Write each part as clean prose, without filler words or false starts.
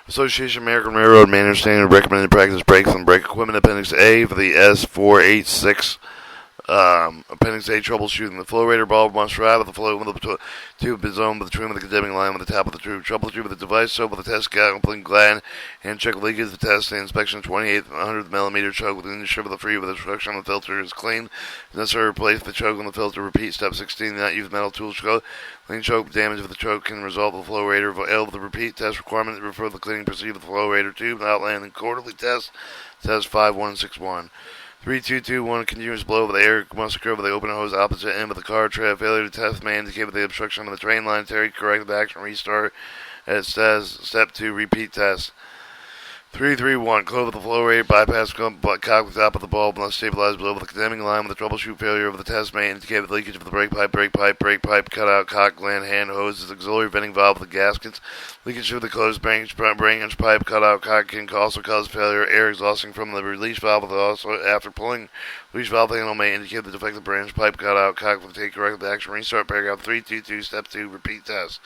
Association American Railroad Manual Standard Recommended Practice Brakes and Brake Equipment Appendix A for the S486. Appendix A, troubleshooting. The flow rater bulb must ride with the flow with the tube is on between with the condemning line with the top of the tube. Troubleshoot with the device, so with the test complete gland, and check leakage. The test and inspection 2800 millimeter choke within the strip of the free with instruction on the filter is clean. If necessary, replace the choke on the filter. Repeat step 16. Not use metal tools. Clean choke damage of the choke can result in the flow rater. L with the repeat test requirement. Refer to the cleaning procedure of the flow rater tube. Outline and quarterly test. Test 5161. 3221 continuous blow of the air must occur with the open hose opposite end of the car tread. Failure to test may indicate with the obstruction of the train line. Terry corrective action restart. It says step 2 repeat test. 331 clove of the flow rate bypass cock with the top of the bulb must stabilize below the condemning line with the troubleshoot failure of the test may indicate with leakage of the brake pipe cutout cock gland hand hoses auxiliary venting valve with the gaskets. Leakage of the closed branch pipe cutout cock can also cause failure. Air exhausting from the release valve also after pulling release valve handle may indicate the defective branch pipe cutout cock will take corrective action restart. Paragraph 322 step 2 repeat test.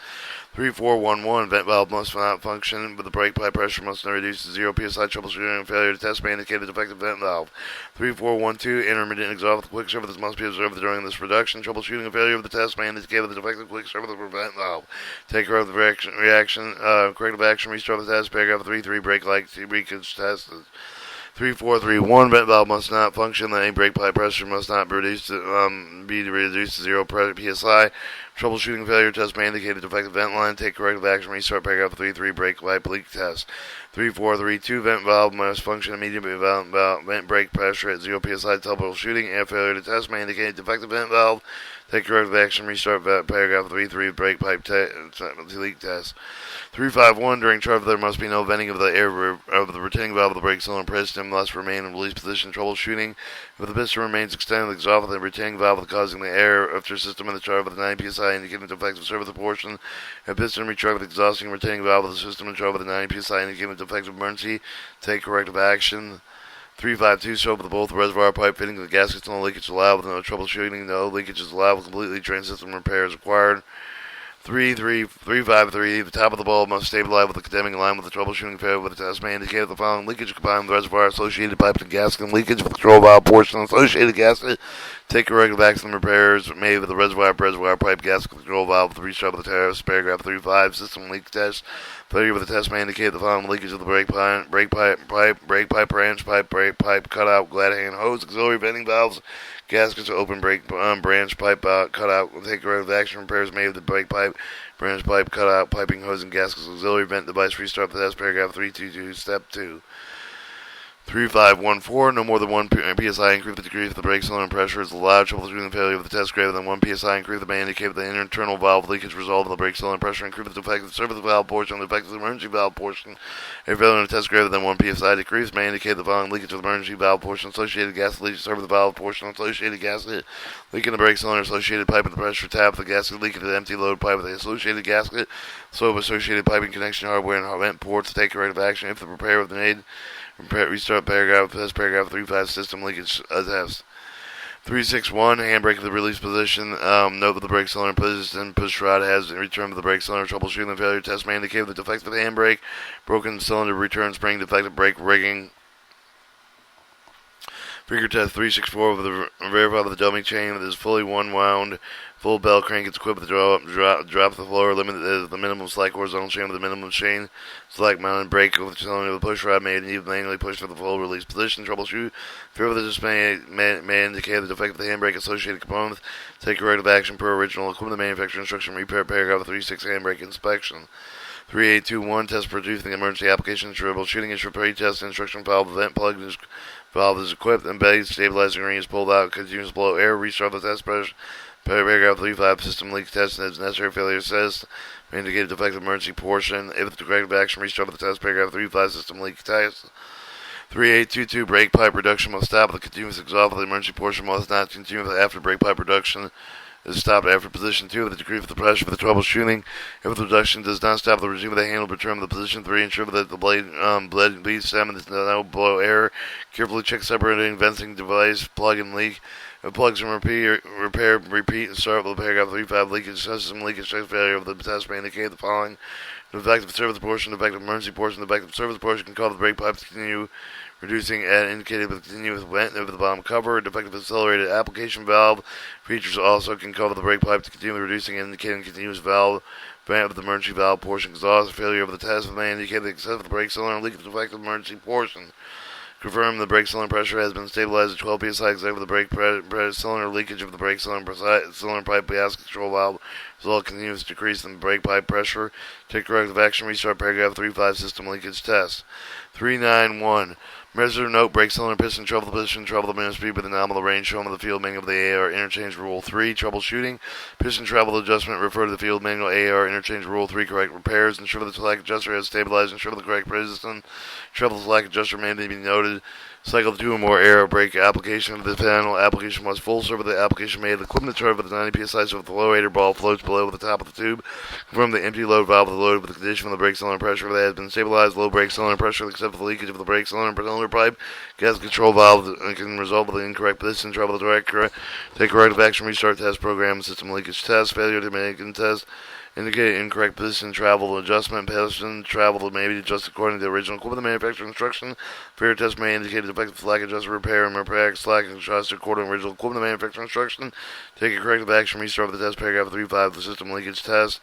3411 vent valve must not function, but the brake pipe pressure must not reduce to 0 psi. Troubleshooting and failure to test may indicate a defective vent valve. 3412 intermittent exhaust with quick service must be observed during this reduction. Troubleshooting and failure of the test may indicate the defective quick service of the vent valve. Take corrective corrective action restart the test. Paragraph 33 brake light leakage test. 3431 vent valve must not function. Any brake pipe pressure must not be reduced to 0 psi. Troubleshooting failure test may indicate a defective vent line. Take corrective action. Restart paragraph 33 brake pipe leak test. 3432 vent valve must function immediately. Vent brake pressure at 0 psi. Troubleshooting and failure to test may indicate a defective vent valve. Take corrective action. Restart paragraph 33 brake pipe leak test. 351 during travel there must be no venting of the air of the retaining valve of the brake cylinder piston must remain in release position. Troubleshooting if the piston remains extended, the exhaust of the retaining valve causing the air after system in the chart with the 9 psi indicating defective service portion. If piston recharge with exhausting retaining valve of the system in chart with the 9 psi indicating defective emergency, take corrective action. 352 show with both reservoir pipe fitting the gaskets, no leakage allowed with no troubleshooting, no leakage is allowed with completely train system repair is required. 353 the top of the bulb must stabilize with the condemning line with the troubleshooting failure with the test may indicate the following leakage combined with the reservoir associated pipe and gasket leakage with the control valve portion associated gasket. Take corrective action repairs made with the reservoir pipe gasket control valve with the restart of the tariffs. Paragraph 35 system leak test. Failure with the test may indicate the following leakage of the brake pipe, branch pipe, brake pipe, cutout, glad hand hose, auxiliary venting valves, gaskets, open brake branch pipe cutout. Take corrective action repairs made with the brake pipe, branch pipe, cutout, piping hose, and gaskets, auxiliary vent device. Restart the test. Paragraph 322, step 2. 3514, no more than 1 psi increase the degree of the brake cylinder pressure is allowed. Troubleshooting the failure of the test greater than 1 psi increase the may indicate the internal valve leakage resolved in the brake cylinder pressure. Increase the defective service valve portion, the defective emergency valve portion. A failure in the test greater than 1 psi decrease may indicate the following leakage of the emergency valve portion, associated gasket leakage, service valve portion, associated gasket leak in the brake cylinder, associated pipe in the pressure tap, the gasket leak in the empty load pipe with the associated gasket, so associated piping connection hardware and vent ports. Take corrective action if the repair of the made. Restart paragraph 35 system leakage test. 361 handbrake of the release position. Note that the brake cylinder position push rod has returned to the brake cylinder. Troubleshooting the failure test may indicate the defective handbrake, broken cylinder return spring, defective brake rigging. Figure test 364 with the verify with the dummy chain that is fully one-wound. Full bell crank is equipped with the drop the floor limit is the minimum slack horizontal chain with the minimum chain. Select mounted brake with the cylinder of the push rod may need manually push for the full release position. Troubleshoot. Fear of the display may indicate the defect of the handbrake associated components. Take corrective action per original equipment manufacturer instruction. Repair paragraph 36 handbrake inspection. 3821 test producing the emergency application. Troubleshooting is for pre-test instruction valve. The vent plug valve is equipped and base. Stabilizing ring is pulled out. Continuous blow air. Restart the test pressure. Paragraph 35 system leak test and necessary failure assessed. May indicate defective emergency portion. If the corrective action restart the test. Paragraph 35 system leak test. 3822 brake pipe reduction must stop. The continuous exhaust of the emergency portion must not continue after brake pipe reduction is stopped after position 2 with the degree of the pressure for the troubleshooting. If the reduction does not stop, the resume of the handle return to position 3. Ensure that the bleed stem does not blow air. Carefully check separating venting device, plug and leak. Plugs and repair, repeat, and start with paragraph 3.5 leakage system leakage check failure of the test may indicate the following. The defective service portion, defective emergency portion, the defective service portion can cause the brake pipe to continue reducing and indicated with continuous vent over the bottom cover. Defective accelerated application valve features also can cover the brake pipe to continue reducing and indicating continuous valve vent of the emergency valve portion exhaust. Failure of the test may indicate the excess of the brake cylinder leak of the defective emergency portion. Confirm the brake cylinder pressure has been stabilized at 12 psi except for the brake cylinder leakage of the brake cylinder pipe gasket control valve. Result continuous decrease in the brake pipe pressure. Take corrective action. Restart paragraph 3.5 system leakage test. 391. Measure note brake cylinder piston trouble the minimum speed with the nominal range shown on the field manual of the AR interchange rule 3. Troubleshooting piston travel adjustment. Refer to the field manual AR interchange rule 3. Correct repairs. Ensure the slack adjuster has stabilized. Ensure the correct piston travel slack adjuster may be noted. Cycle 2 or more air brake application of the panel. Application must full serve the application made. The equipment chart with the 90 psi so the flow rater ball floats below the top of the tube. Confirm the empty load valve with the load with the condition of the brake cylinder pressure that has been stabilized. Low brake cylinder pressure except for the leakage of the brake cylinder pipe. Gas control valve can result with the incorrect piston travel correct. Take corrective action. Restart test program system leakage test. Failure to make a test. Indicate incorrect position travel adjustment. Piston travel may be adjusted according to the original equipment manufacturer instruction. Failure test may indicate defective slack adjuster repair and repair slack adjuster according to original equipment manufacturer instruction. Take a corrective action. Restart the test paragraph 3.5 the system leakage test.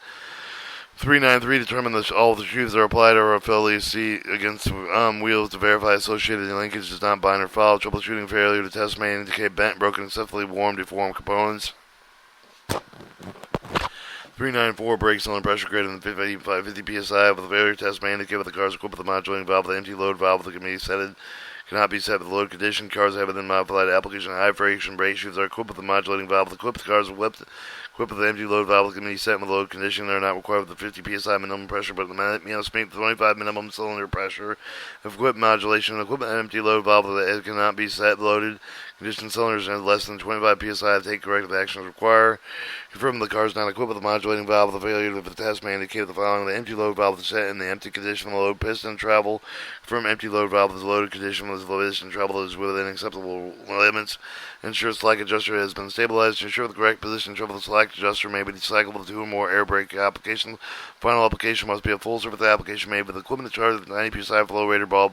393. Determine that all the sheaths are applied or affiliate against wheels to verify associated linkage does not bind or follow. Troubleshooting failure. The test may indicate bent, broken, excessively warm, deformed components. 394. Brake cylinder pressure greater than 50 psi. With the failure test may indicate with the cars equipped with the modulating valve, the empty load valve that can be set cannot be set with the load condition. Cars have been modified application high friction brake shoes are equipped with the modulating valve. Equipped cars equipped with the empty load valve can be set with load condition. They are not required with the 50 psi minimum pressure, but the must meet the 25 minimum cylinder pressure. If equipment modulation, equipment empty load valve that cannot be set loaded condition cylinders and less than 25 psi. Take corrective actions required. Confirm the car is not equipped with a modulating valve. The failure of the test may indicate the following: the empty load valve is set in the empty condition of the load piston travel. Confirm empty load valve is loaded condition with the piston travel is within acceptable limits. Ensure slack adjuster has been stabilized. Ensure the correct position travel the slack adjuster may be cycled with 2 or more air brake applications. Final application must be a full service application made with equipment charged with 90 psi flow rater ball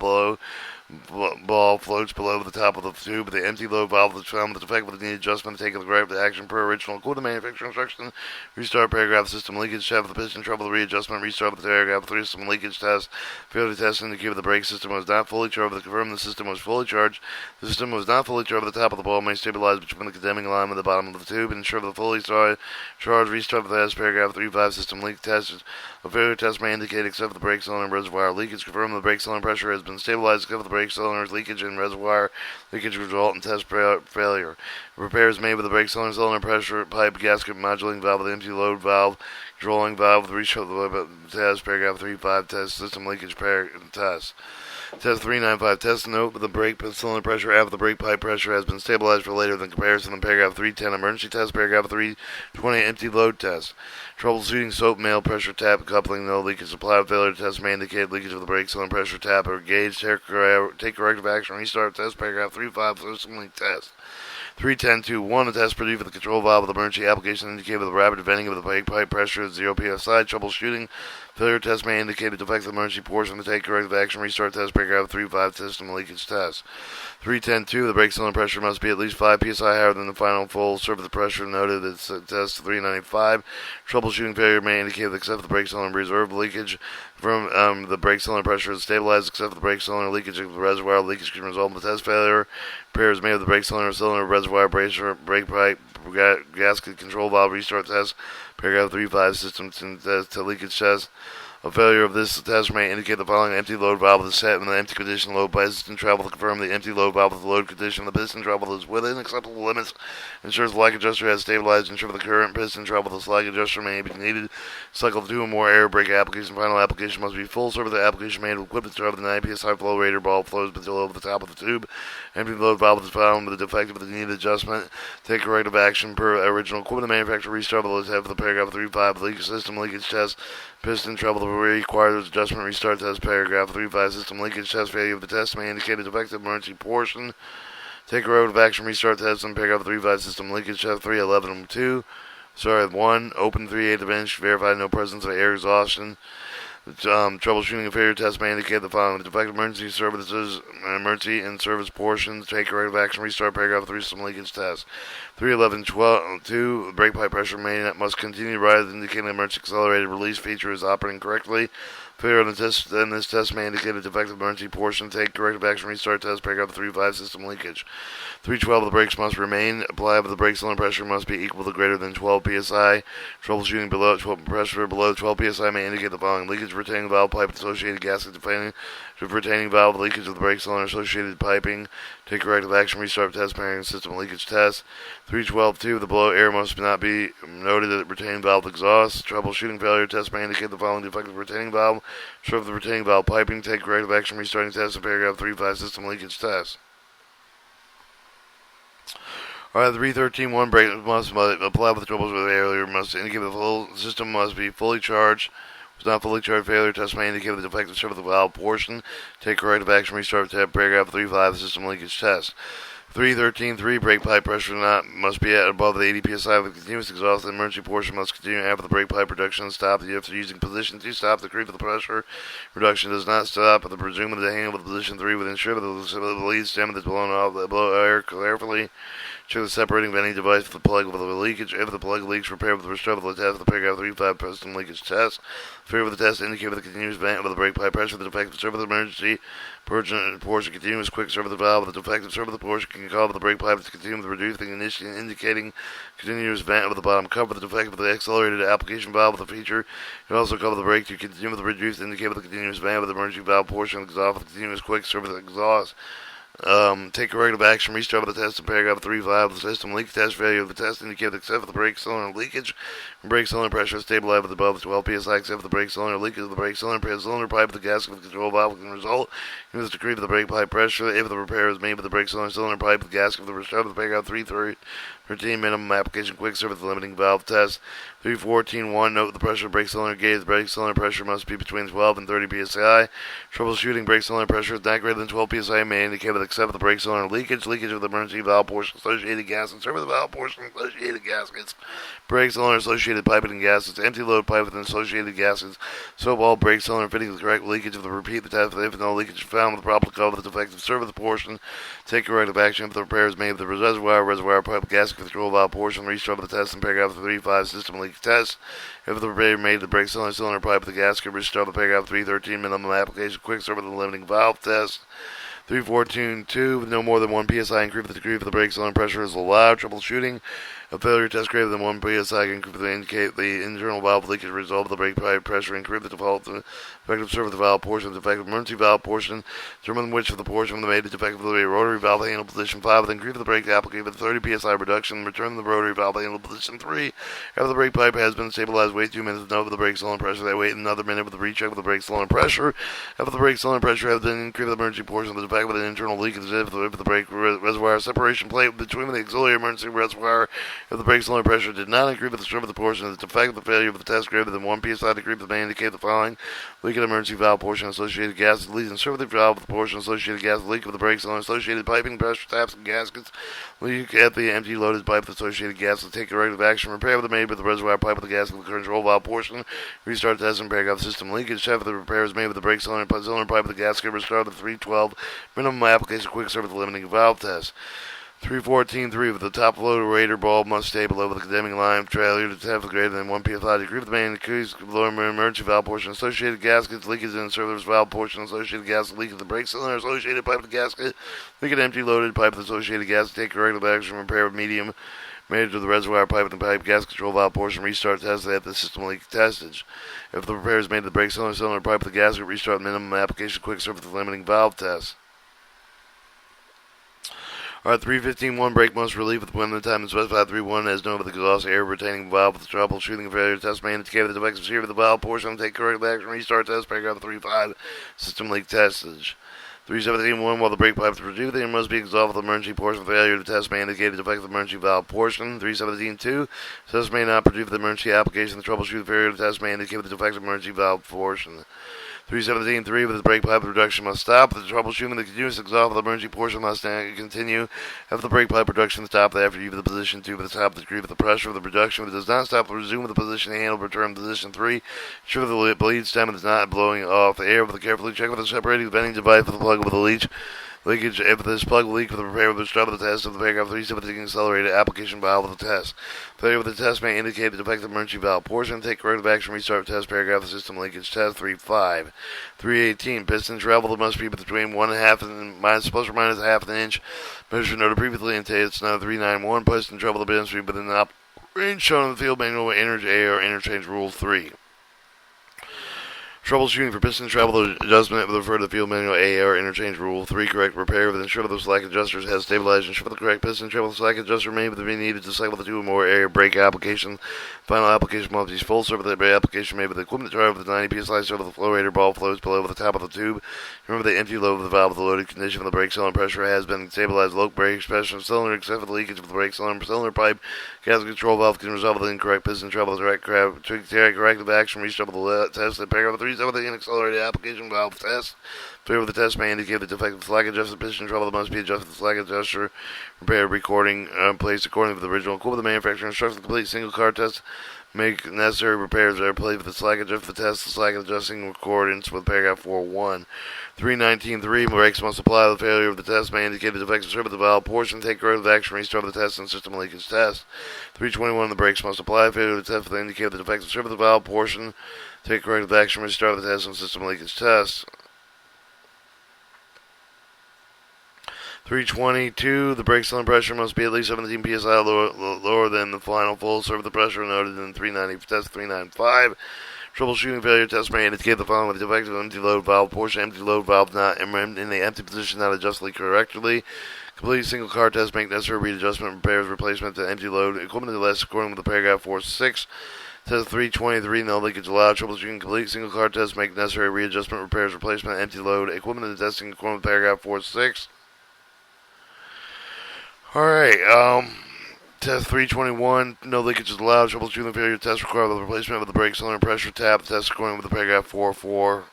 floats below the top of the tube. The empty load valve is found with the defect with the needed adjustment. Take the corrective action per original equipment manufacturer instruction. Restart paragraph system leakage test with the piston trouble the readjustment. Restart with the paragraph 3 system leakage test. Failure test indicated the brake system was not fully charged. Confirm the system was fully charged. The system was not fully charged. The top of the ball may stabilize between the condemning line and the bottom of the tube. Ensure the fully charged. Restart with the test paragraph 3.5 system leak test. A failure test may indicate except for the brake cylinder reservoir leakage. Confirm the brake cylinder pressure has been stabilized except for the brake cylinder's leakage and reservoir leakage result in test failure. Repairs made with the brake cylinder pressure pipe gasket modulating valve with the empty load valve controlling valve with restart the test paragraph 3.5 test system leakage test. Test 395. Test note with the brake cylinder pressure after the brake pipe pressure has been stabilized for later than comparison in paragraph 310. Emergency test. Paragraph 320. Empty load test. Troubleshooting soap male pressure tap coupling. No leakage. Supply failure test may indicate leakage of the brake cylinder pressure tap or gauge. Take corrective action. Restart test. Paragraph 3.5. System link test. 310.2.1. The test produced with the control valve of the emergency application indicated with the rapid venting of the brake pipe pressure at 0 psi. Troubleshooting failure test may indicate a defective emergency portion to take corrective action. Restart test paragraph 3.5 system leakage test. 310.2. The brake cylinder pressure must be at least 5 psi higher than the final full surface pressure noted at test 395. Troubleshooting failure may indicate that except for the brake cylinder reserve leakage from the brake cylinder pressure is stabilized except for the brake cylinder leakage of the reservoir leakage can result in the test failure. Repairs made of the brake cylinder reservoir brake pipe gasket control valve. Restart test paragraph 3.5 system to leakage test. A failure of this test may indicate the following: empty load valve is set in the empty condition. Load piston travel to confirm the empty load valve with the load condition. The piston travel is within acceptable limits. Ensures the slack adjuster has stabilized. Ensure the current piston travel the slack adjuster may be needed. Cycle 2 or more air brake application. Final application must be full service. The application made with equipment to travel the 9 psi flow rater ball flows below the top of the tube. Empty load valve is found with the defective with the needed adjustment. Take corrective action per original equipment manufacturer. Restart the test for the paragraph 3.5 leakage system leakage test. Piston trouble to require adjustment. Restart test paragraph 3.5 system leakage test. Failure of the test may indicate a defective emergency portion. Take corrective action, restart test, and paragraph 3.5 system leakage test 3.11.2. Sorry, 1. Open 3/8 inch, verify no presence of air exhaustion. Troubleshooting a failure test may indicate the following: defective emergency services, emergency and service portions. Take corrective action. Restart paragraph 3 system leakage test. 3.11.2. Brake pipe pressure must continue to rise, indicating the emergency accelerated release feature is operating correctly. Failure on the test, then this test may indicate a defective emergency portion. Take corrective action. Restart test paragraph 3.5 system leakage. 3.12. The brakes must remain applied, but the brake cylinder pressure must be equal to greater than 12 psi. Troubleshooting below 12 pressure below 12 psi may indicate the following: leakage of retaining valve pipe, associated gasket deflating, retaining valve, leakage of the brake cylinder, associated piping. Take corrective action. Restart test paragraph system leakage test. 3.12.2. The below air must not be noted at retaining valve exhaust. Troubleshooting failure test may indicate the following: defective retaining valve, show the retaining valve piping. Take corrective action. Restarting test in paragraph 3.5 system leakage test. Alright, 3.13.1 brake must apply with the troubles with the failure must indicate the whole system must be fully charged. If it's not fully charged, failure test may indicate the defective service of the valve portion. Take corrective action. Restart paragraph 3.5 system leakage test. 3.13.3 brake pipe pressure must be at above the 80 psi with continuous exhaust. The emergency portion must continue after the brake pipe reduction stop. After using position 2 stop, the creep of the pressure reduction does not stop. But the presumed to hang with position 3 would ensure that the lead stem is blown off the blow air carefully. Check the separating of any device with the plug with the leakage. If the plug leaks, repair with the restore of the test. The paragraph 3.5 piston leakage test. Failure with the test indicate with the continuous vent with the brake pipe pressure. The defective serve of the emergency portion continuous quick serve of the valve. The defective serve of the portion can call with the brake pipe to continue with the reducing initially indicating continuous vent with the bottom cover. The defective with the accelerated application valve with the feature can also cover the brake to continue with the reduced indicate with the continuous vent with the emergency valve portion of the exhaust with the continuous quick serve of the exhaust. Take corrective action. Restart the test in paragraph 3.5. The system leak test failure of the test indicated except for the brake cylinder leakage. Brake cylinder pressure stabilized with above 12 psi except for the brake cylinder leakage of the brake cylinder pipe of the gasket of the control valve can result in the decrease of the brake pipe pressure. If the repair is made with the brake cylinder pipe of the gasket of the restart of the paragraph 3.13 minimum application quick service limiting valve test. 3.14.1 note the pressure of brake cylinder gauge. The brake cylinder pressure must be between 12 and 30 psi. Troubleshooting brake cylinder pressure is not greater than 12 psi may indicate that except for the brake cylinder leakage of the emergency valve portion, associated gaskets, serve the valve portion, associated gaskets, brake cylinder, associated piping and gaskets, empty load pipe with associated gaskets, soap all brake cylinder fitting with correct leakage of the repeat the test. If no leakage is found with the proper cover with the defective serve of the portion, take corrective action. If the repair is made with the reservoir pipe gasket with control valve portion, restart the test in paragraph 3.5 system leak test. If the repair made the brake cylinder pipe with the gasket, restart the paragraph 3.13 minimum application quick serve of the limiting valve test. 3.14.2 with no more than 1 psi increase the degree of the brake cylinder pressure is allowed. Troubleshooting a failure test greater than 1 psi can indicate the internal valve leakage result of the brake pipe pressure. Increase the default defective serve of the valve portion, the defective emergency valve portion. Determine which of the portion of the made defective the rotary valve handle position 5. With increase the brake applicator with 30 psi reduction. Return the rotary valve handle position 3. After the brake pipe has been stabilized, wait 2 minutes. Note with the brake cylinder pressure. They wait another minute with the recheck with the brake cylinder pressure. After the brake cylinder pressure has been increased the emergency portion of the defect with an internal leak if the brake reservoir separation plate between the auxiliary emergency reservoir. If the brake cylinder pressure did not agree with the serve of the portion of the defect of the failure of the test greater than 1 psi degree, that may indicate the following: leak in emergency valve portion, associated gases, leak in serve of the valve with the portion, associated gas, leak of the brake cylinder, associated piping, pressure taps, and gaskets, leak at the empty loaded pipe with associated gases. Take corrective action. Repair with the made with the reservoir pipe with the gasket with the control valve portion. Restart test and paragraph system leakage. Check if the repair is made with the brake cylinder pipe with the gasket. Restart the 3.12 minimum application quick serve with the limiting valve test. 3.14.3 with the top loader radiator bulb must stay below the condemning line failure to test greater than 1 psi degree of the main increase lower emergency valve portion, associated gaskets, leakage in the service valve portion, associated gas leak of the brake cylinder, associated pipe of the gasket, leak an empty loaded pipe with associated gas. Take corrective action. Repair with medium made to the reservoir pipe and the pipe gas control valve portion. Restart test at the system leak testage. If the repair is made to the brake cylinder pipe with the gasket, restart minimum application quick serve with the limiting valve test. Alright, 3.15.1 brake must relieve with when the time is specified. 3.1 as known with the exhaust air retaining valve with the troubleshooting failure test may indicate the defective shear of the valve portion. Take corrective action. Restart test paragraph 3.5 system leak testage. 3.17.1 while the brake pipe is reduced, there must be exhaust with the emergency portion. Failure to test may indicate the defective emergency valve portion. 3.17.2 test may not produce the emergency application. The troubleshooting failure to test may indicate the defective emergency valve portion. 317.3 with the brake pipe reduction must stop. The troubleshooting the continuous exhaust of the emergency portion must continue. If the brake pipe reduction stops after you the position 2 with the top, the degree of the pressure of the reduction. If it does not stop, resume with the position handle, return to position 3. Ensure the bleed stem is not blowing off the air. With the carefully check with the separating venting device with the plug with the leakage. If this plug leak with the repair with the start of the test of the paragraph 317 accelerated application valve of the test. Failure with the test may indicate the defective emergency valve portion. Take corrective action. Restart test paragraph. The system linkage test 3.5. 318. Piston travel must be between 1.5 and minus plus or minus half an inch. Measure noted previously in it's now 391. Piston travel the must be within the range shown in the field manual or interchange rule 3. Troubleshooting for piston travel adjustment with refer to the field manual A or interchange rule 3. Correct repair with ensure the slack adjusters has stabilized. Ensure the correct piston travel slack adjuster may be needed to cycle the 2 or more air brake application. Final application must be full serve the brake application made with the equipment drive with the 90 psi serve the flow rater ball flows below the top of the tube. Remember the empty load of the valve with the loaded condition of the brake cylinder pressure has been stabilized. Low brake pressure cylinder except for the leakage of the brake cylinder pipe. Gas control valve can resolve the incorrect piston travel. Corrective action restart the test. The paragraph 3 with the accelerated application valve test. Failure of the test may indicate the defective slack adjuster piston travel that must be adjusted. The slack adjuster repair recording placed according to the original equipment. The manufacturer instructs the complete single car test. Make necessary repairs are placed with the slack adjuster the test. The slack adjusting in accordance with paragraph 4.1. 319.3 brakes must apply. The failure of the test may indicate the defective serve of the valve portion. Take corrective action. Restart the test and system leakage test. 321. The brakes must apply. Failure of the test will indicate the defective serve of the valve portion. Take corrective action. Restart the test and system leakage test. 322. The brake cylinder pressure must be at least 17 psi lower than the final full serve of the pressure noted in 390 test 395. Troubleshooting failure test may indicate the following with the defective empty load valve portion. Empty load valve not in the empty position, not adjusted correctly. Complete single car test. Make necessary readjustment, repairs, replacement to empty load equipment less according with the paragraph 4.6. Test 323, no leakage allowed. Troubleshooting complete single car test. Make necessary readjustment, repairs, replacement, empty load equipment and testing according with paragraph 4.6. Alright, test 321, no leakage is allowed. Troubleshooting failure test required with replacement of the brake cylinder pressure tap. Test according with the paragraph 4.4.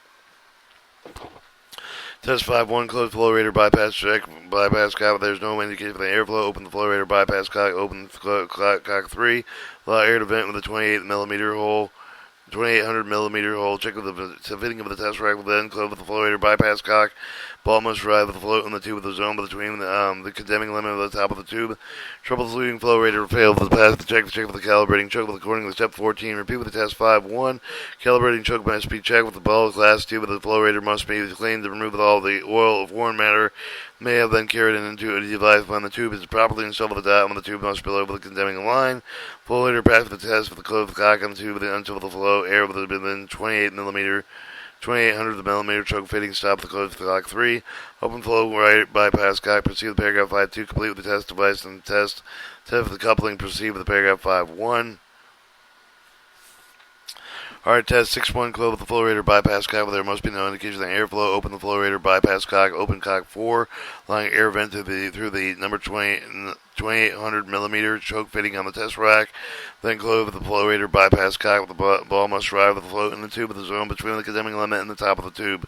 Test 5.1, close flow rater bypass check, bypass cock. There's no indication for the airflow. Open the flow rater bypass cock, open cock 3. Allow air to vent with a 28mm hole. 2800mm hole. Check with the fitting of the test rack. Then close with the flow rater bypass cock. Ball must arrive with the float in the tube with the zone between the condemning limit of the top of the tube. Troubleshooting flow rater failed with the pass. Check with the calibrating choke with according to step 14. Repeat with the test 5.1. Calibrating choke must be checked with the ball glass tube with the flow rater must be cleaned to remove all the oil of foreign matter may have been carried into a device when the tube is properly installed with the dot when the tube must be below the condemning line. Flow rater pass the test with the closed cock on the tube until the flow air within 2800mm choke fitting. Stop the closed cock 3. Open flow right bypass cock. Proceed with paragraph 5.2. Complete with the test device and test with the coupling. Proceed with the paragraph 5.1. Alright, test 6.1, close with the flow rater bypass cock. There must be no indication of airflow. Open the flow rater bypass cock. Open cock 4, allowing air vent through the number 2800mm choke fitting on the test rack. Then close with the flow rater bypass cock. The ball must arrive with the float in the tube with the zone between the condemning limit and the top of the tube.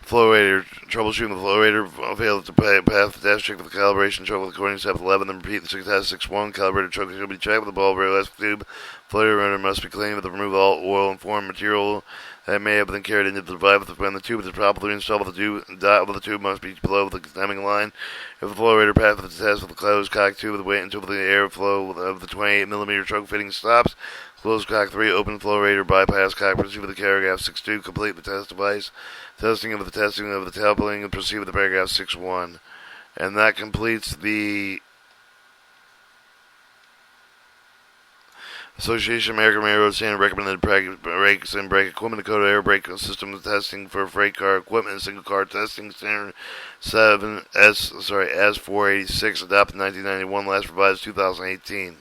Flow rater, troubleshooting the flow rater, failed to pass the test check with the calibration choke with according to step 11, then repeat the test 6.1, calibrator choke should be checked with the ball rail tube. Flow rater must be cleaned with the remove all oil and foreign material that may have been carried into the device when the tube is properly installed with the tube. Dot of the tube must be below the condemning line. If the flow rater passes the test with the closed cock 2, wait until the airflow of the 28mm choke fitting stops. Close cock 3, open flow rater bypass cock. Proceed with the paragraph 6.2, complete the test device. Testing of the coupling and proceed with the paragraph 6.1. And that completes the Association of American Railroad Standard recommended brakes and brake equipment code air brake system testing for freight car equipment and single car testing standard S486 adopted 1991, last revised 2018.